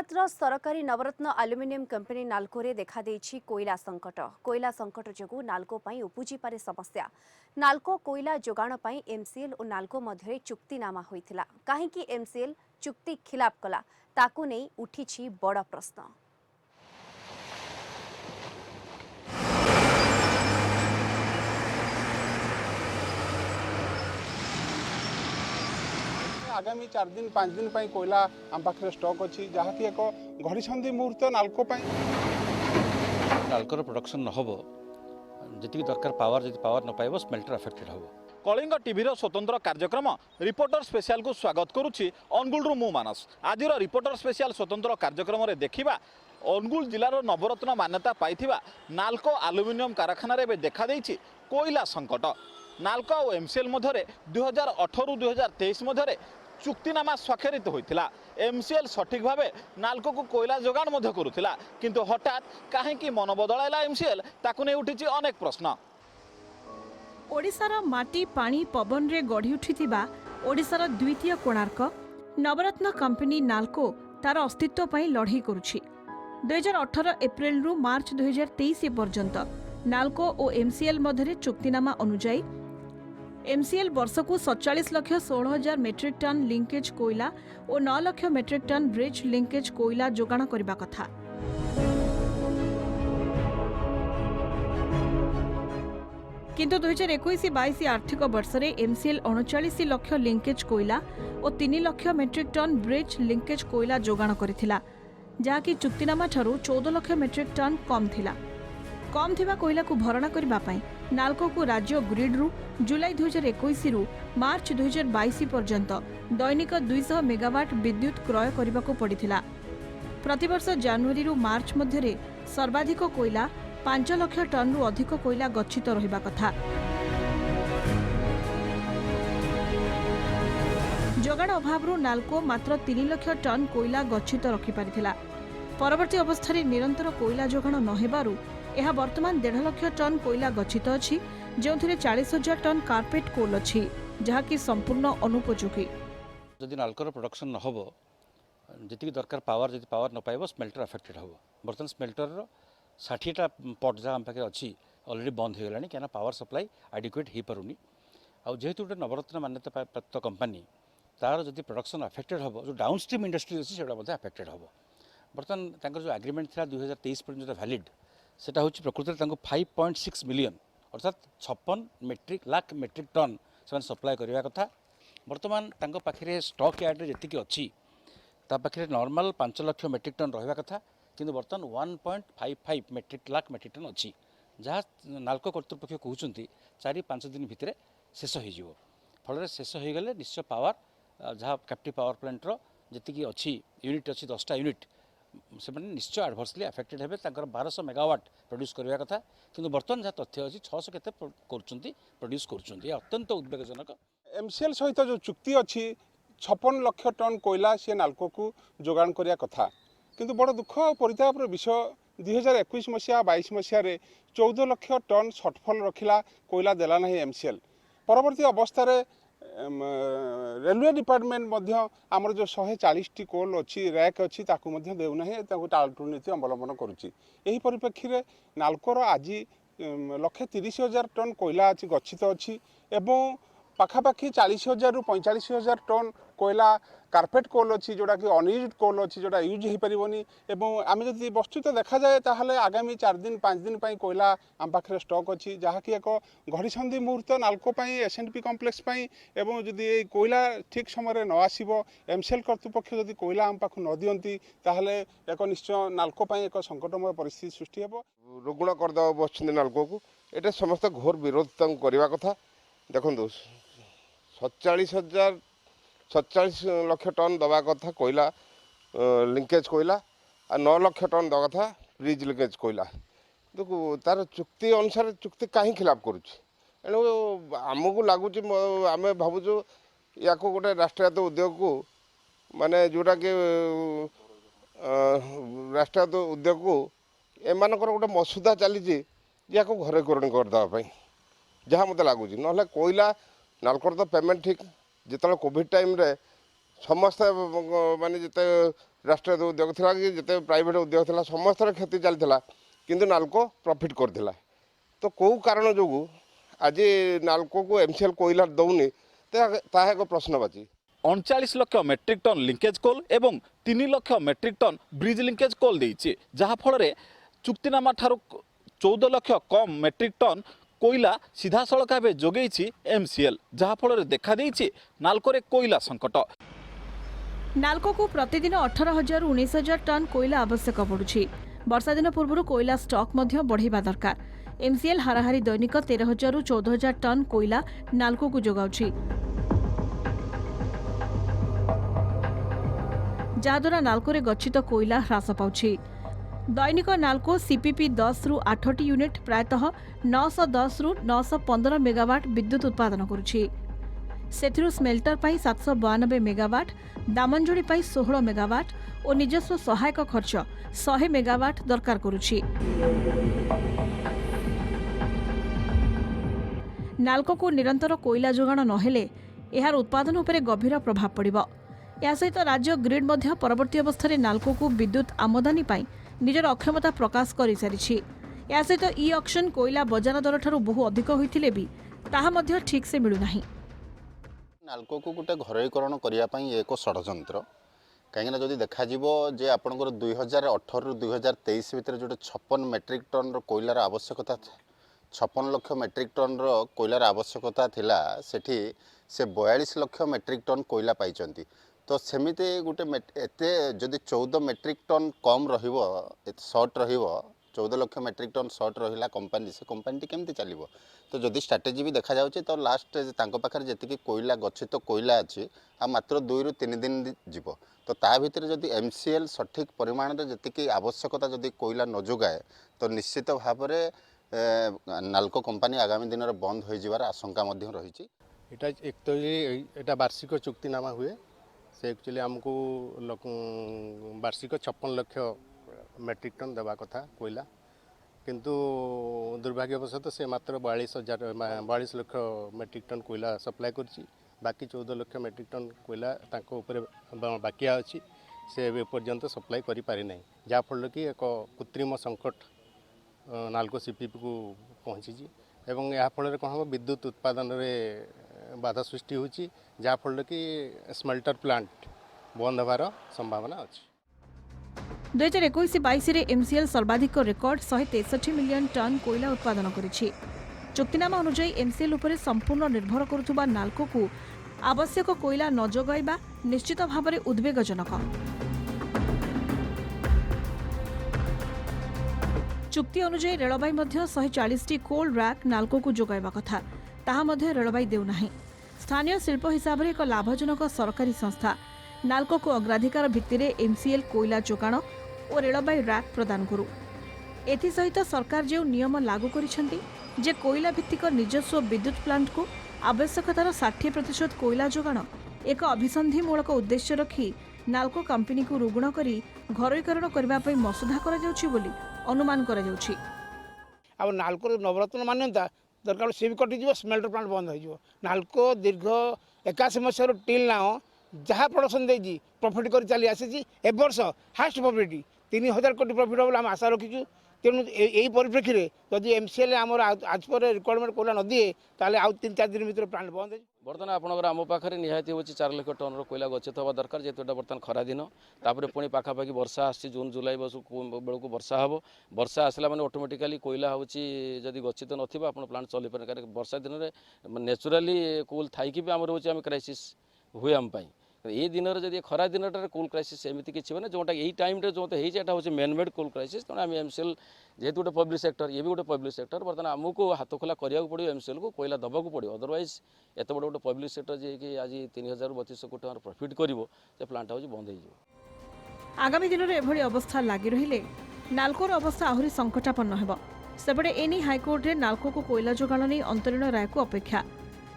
गुजरातर सरकारी नवरत्न aluminium company NALCO रे देखा देछि कोयला संकट जोगु नाल्को पई उपजिपारे समस्या। नाल्को कोयला जोगाण पई एमसीएल और नाल्को मध्य चुक्तिनामा होइथिला। काहेकि एमसीएल चुक्ति खिलाफ कला ताकू नै उठिछि बड़ प्रश्न। आगामी 4 दिन 5 दिन पर कोयला आम पाखे स्टॉक अच्छी जहाँकि एक घड़ी मुहूर्त नाल्को नाल्कोर प्रोडक्शन न हो जी दरकार पावर जी पावर न पाइब स्मेल्टर अफेक्टेड हो। कलिंग टीवीर स्वतंत्र कार्यक्रम रिपोर्टर स्पेशल को स्वागत करुच्ची अनुगुल मु मानस। आज रिपोर्टर स्पेशल स्वतंत्र कार्यक्रम में देखा अनुगुल जिलार नवरत्न मान्यता पाई नाल्को आल्युमिनियम कारखाना देखा कोयला संकट। नाल्को और एमसीएल मध्य 2018-2023 मध्य चुक्तिनामा स्वाक्षरित होता। एमसीएल सठिक भाव नाल्को को कोयला जोगाण करुला किंतु हठात कहीं मन बदलाइला एमसीएल ताकू नहीं उठी अनेक प्रश्न। ओडिशार माटी पानी पवन रे गढ़ी उठिथिबा ओडिशार द्वितीय कोणार्क नवरत्न कंपनी नाल्को तार अस्तित्व पई लड़ाई करुछि। 2018 एप्रिल रु मार्च 2023 पर्यंत नाल्को और एमसीएल मध्य चुक्तिनामा अनुजाई एमसीएल वर्ष को 47,16,000 मेट्रिक टन लिंकेज कोयला और 9 lakh metric ton bridge linkage कोयला जोगाण करबा कथा। किंतु 2021-22 आर्थिक वर्ष में एमसीएल 39 लाख लिंकेज कोयला और 3 lakh metric ton bridge linkage कोयला जोगाण करथिला, जहाँकि चुक्तिनामा ठारू 14 लाख मेट्रिक टन कम थिला। कम थिबा कोयला को भरणा करबा पई नाल्को को राज्य ग्रिड रु जुलाई 2021 रु मार्च 2022 पर्यंत दैनिक 200 मेगावाट विद्युत क्रय करबा को पड़िथिला। प्रतिवर्ष जनवरी रु मार्च मध्य सर्वाधिक कोयला 5 लाख टन रु अधिक कोयला गच्छित रहिबा कथा। जोगाण अभाव नाल्को मात्र 3 लाख टन कोयला गच्छित रखि पारिथिला। परवर्ती अवस्था निरंतर कोयला जोगाण नहेबारु यह वर्तमान 1.5 लाख टन कोयला गच्छित अछि, जो 40,000 टन कार्पेट कोल अछि, जहाँकि संपूर्ण अनुपयोगी। जदि नाल्कोर प्रोडक्शन न हो जी दरकार पावर जी पावर न पाइब स्मेल्टर अफेक्टेड हो। बर्तमान स्मेल्टर 60टा पट जहाँ आम पाखे अच्छी अलरेडी बंद हो गलानी क्या पावर सप्लाई एडिक्वेट हो पारुनी। आउ जेहेतु गोटे नवरत्न मान्यता प्राप्त कंपनी तार जदि प्रोडक्शन अफेक्टेड हो जो डाउन स्ट्रीम इंडस्ट्री अच्छी से अफेक्टेड हो। बर्तमान जो एग्रीमेंट था 2023 पर्यटन वैलिड सेटा हूँ प्रकृति 5.6 मिलियन अर्थात 56 लाख मेट्रिक टन से सप्लाय करने कथा। बर्तमान पाखे स्टॉक यार्ड जी अच्छी पाखे नॉर्मल 5 लाख मेट्रिक टन रहा कथा, किंतु बर्तमान 1.55 लाख मेट्रिक टन अच्छी जहाँ नाल्को कर्तृपक्ष कहते 4-5 दिन भितर शेष हो। फल शेष हो गले निश्चय पावर जहाँ कैप्टिव पावर प्लांटर जी अच्छी यूनिट अच्छी 10टा यूनिट से निश्चय एडभर्सली अफेक्टेड हे। 1200 मेगावाट प्रोड्यूस करने कथा, किंतु बर्तमान जहाँ तथ्य अच्छी 600 केते प्रोड्यूस कर अत्यंत उद्वेगजनक। एमसीएल सहित जो चुक्ति अच्छी 56 लाख टन कोयला सी नाल्को को जोगाण करने कथा, किंतु बड़ दुख परितापर विषय 2021 मसीहा 22 मसीह 14 लाख टन सटफल रखिला कोयला देला नहीं एमसीएल। परवर्ती अवस्था रेलवे डिपार्टमेंट आमर जो 140 कोल अच्छी रैक अच्छी देना टालटुल नीति अवलंबन करुच्ची। यही परिप्रेक्षी नाल्कोर आज 1,30,000 टन कोयला अच्छी गच्छित अच्छी एवं पाखापाखि 40,000 रु 45,000 टन कोयला कार्पेट कोल अच्छी जोड़ा कि अनयूज्ड कोल अच्छी जोड़ा यूज हो पारिबनी। एवं आम जब वस्तुत देखा जाए ताहले आगामी 4 दिन 5 दिन पर कोयला आम पाखे स्टॉक अच्छी जहाँकि एक घड़ी मुहूर्त नाल्को एसएनपी कम्प्लेक्स एवं जदि कोयला ठीक समय न आसब एमसीएल कर्तृपक्ष जदि कोयला आम पाख न दियंती ताहले एक निश्चय नाल्को एक संकटमय परिस्थिति सृष्टि हेबो। रुग्ण करदे बस नाल्को को ये समस्त घोर विरोध करने कथा। देखो 47 लाख टन दवा कथा कोयला लिंकेज कोयला और 9 लाख टन दवा कथा ब्रिज लिंकेज कोयला। देखो तार चुक्ति अनुसार चुक्ति कहीं खिलाफ करुँच आमको लगुच आम भावुँ या गोटे राष्ट्रीयत उद्योग को माने जोटा कि राष्ट्रीयत उद्योग को एमानकर गोटे मसुदा चली या घरे करण करदेवाई जहाँ मत लगुच ना कोयला नाल्कोर तो पेमेंट ठीक जिते कोविड टाइम रे समस्त माने जिते राष्ट्रीय उद्योग था कि जिते प्राइवेट उद्योग था समस्त क्षति चलता किंतु नाल्को प्रॉफिट करथिला तो कौ कारण जो आज नाल्को को एमसीएल कोयला दौनी ताहा एक प्रश्नवाची 39 lakh metric tonne linkage coal एवं 3 lakh metric ton bridge linkage coal देइछि जहाँ फल चुक्तिनामा ठारू 14 लाख कम मेट्रिक टन कोयला सीधा सड़क भाव जोगेछि एमसीएल जहाँ फल देखा देइछि नाल्कोरे कोयला संकट। नाल्को को प्रतिदिन 18,000 ରୁ 19,000 टन कोयला आवश्यक पड़ुछि। वर्षा दिन पूर्व कोयला स्टॉक मध्य बढ़ेबा दरकार। एमसीएल हाराहारी दैनिक 13,000 ରୁ 14,000 टन कोयला नाल्को को जोगाउछि जहाद्वारा नाल्कोरे गच्छित कोयला ह्रास पाउछि। दैनिक नाल्को सीपीपी 10 ରୁ 8ଟି यूनिट प्रायतः 910 ରୁ 915 मेगावाट विद्युत उत्पादन करुछि। सेथिरु स्मेल्टर पाई 792 मेगावाट, दामंजोड़ी पाई 16 मेगावाट और निजस्व सहायक खर्च 100 मेगावाट दरकार करुछि। नाल्को को निरंतर कोयला जोगाण नहेले एहार उत्पादन उपरे गभीर प्रभाव पड़िबो। या सहित राज्य ग्रिड मध्य परवर्ती अवस्था नाल्को को विद्युत आमदानी पाई निजर अक्षमता प्रकाश कर सारी। या सहित इ ऑक्शन कोयला बजार दर ठारू बहु अधिक होइथिले भी ताहा मध्य ठीक से मिलू नाही। नाल्को को गोटे घरोईकरण करने एक षड्यंत्र कहीं जदि देखा जे आपंकर 2018 ରୁ 2023 भितर जो 56 मेट्रिक टन कोयलार आवश्यकता 56 लाख मेट्रिक टन कोयलार आवश्यकता थिला सेठी से 42 लाख मेट्रिक टन कोयला पाइचंती तो सेमिते गोटे एते जदि 14 मेट्रिक टन कम रहिबो शॉर्ट रहिबो 14 लाख मेट्रिक टन शॉर्ट रहिला कंपनी से कंपनी केमती चलिबो तो जदि स्ट्रैटेजी भी देखा जाउचे तो लास्ट तांको पाखर जेतिकी कोयला गच्छित कोयला अछि आ मात्र 2 ରୁ 3 दिन जीवो तो ता भितर जदि एमसीएल सठिक परिमाण रे जेतिकी आवश्यकता जदि कोयला न जोगाए तो निश्चित भाव में नाल्को कंपनी आगामी दिन में बंद हो जिवार आशंका मध्य रही। एटा एक तो ये वार्षिक चुक्तिनामा हुए से एक्चुअली आमको वार्षिक 56 लाख मेट्रिक टन देवा कथा कोयला किंतु दुर्भाग्यवशत से मात्र 42 लाख मेट्रिक टन कोयला सप्लाई करछि बाकी 14 लाख मेट्रिक टन कोयला तांको ऊपर बाकी अछि से पर्यंत सप्लाई करि पारि नै जा फल कि एक कृत्रिम संकट नाल्को सीपीपी को पहुँची एवं या फल कौन हम विद्युत उत्पादन रे बाधा सृष्टि होची जा फल कि स्मेल्टर प्लांट बंद होवार संभावना अछि। 2021-22 रे एमसीएल सर्वाधिक रेकर्ड 163 मिलियन टन कोयला उत्पादन करिछि। चुक्तिनामा अनुसार एमसीएल उपरे संपूर्ण निर्भर करुथुबा नाल्को को आवश्यक कोयला न जोगाइबा निश्चित भाव में उद्वेगजनक। चुक्ति अनुसार रेलबाई मध्य 140टी कोल रैक नाल्को को जोगाइबा कथा ताहा मध्य रेलबाई देउ नाही। स्थानीय शिल्प हिसाब से एक लाभजनक सरकारी संस्था नाल्को को अग्राधिकार भित्तिरे एमसीएल कोयला जोगाण और रेलबाई रैक प्रदान करू। एसहित सरकार जो नियम लागू करिसेंती जे कोयला भित्तिक निजस्व विद्युत प्लांट को आवश्यकतार 60% कोयला जोगाण एक अभिसंधिमूलक उद्देश्य रखी नाल्को कंपनी को रुग्ण करी घरोईकरण करबा पई मसुधा करा जाउछि बोली अनुमान करा जाउछि। अब नाल्को नवरत्न मान्यता दरकार सी भी कटिज स्मेल्टर प्लांट बंद हो नाल्को दीर्घ 81 मसीह टिल ना जहाँ प्रोडक्शन देजी प्रॉफिट कर चली आसी ए वर्ष हास्ट प्रॉफिट 3000 कोटी प्रॉफिट हो आम आशा रखीचु तेणु यही परिप्रेक्षी में जदि एमसीएल आमर आज पर रिक्वायरमेंट कोला न दिए ताले आउ 3-4 दिन भीतर प्लांट बंद हो। बर्तमान आपणकर आम पाखे निहाती हो 4 लाख टन कोयला गच्छित हवा दरकार जेहेतु बर्तमान खरा दिन तापर पुणी पाखापाखि वर्षा आसी जून जुलाई बेलू वर्षा हम वर्षा आसला मैंने ऑटोमेटिकली कोयला होदी गच्छित नथिबा आपण प्लांट चली पारे कारण वर्षा दिन में नेचुराली कूल थी भी आम रोचे आम क्राइसिस हुए आम ये दिन में जब खरा दिन कूल क्राइसिस एमती किसी मैंने जोटा यही टाइम जो होता मेनमेड कूल क्राइसिस तेणु आम एमसीएल जेहेतु गोटे पब्लिक सेक्टर ये भी गोटे पब्लिक सेक्टर बर्तमान आमको हाथ खोला करा पड़ो एमसीएल को कोयला दबाक पड़ो अदरवाइज एत बड़ गोटे पब्लिक सेक्टर जी कि आज 3000 ରୁ 3200 कोटी टकर प्रॉफिट कर प्लांट हाउस बंद हो। आगामी दिन में एभली अवस्था लगी रहिले नाल्कोर अवस्था आहुरी संकटापन्न हेब। सेपटे एनी हाइकोर्ट नाल्को को कोयला जोगाण नहीं अंतरीण राय को अपेक्षा।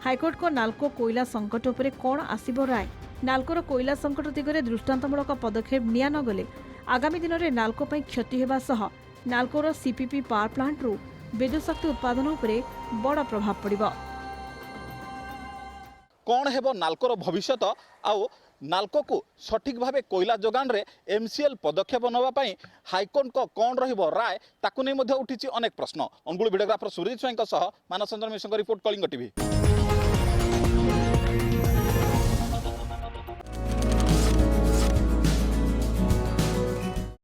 हाइकोर्ट को नाल्को कोयला संकट उपरे कौन आसिबो राय नाल्कोर कोयला संकट दिगरे दृष्टांतमूलक पदक्षेप निया न गले आगामी दिन में नाल्को पई क्षति हेबा सह नाल्कोर सीपीपी पावर प्लांट रु विद्युत शक्ति उत्पादन उपरे बड़ प्रभाव पड़िबो। कौन हेबो नाल्कोर भविष्यत आउ नाल्को को सठिक भाव कोयला जोगान रे एमसीएल पदक्षेप नापी हाइकोर्ट को कौन रहिबो राय ताकू नहीं उठी अनेक प्रश्न। अनुगुल भिडियोग्राफर सुरेश स्वाईं मानस चंद्र मिश्र रिपोर्ट कलिंग टीवी।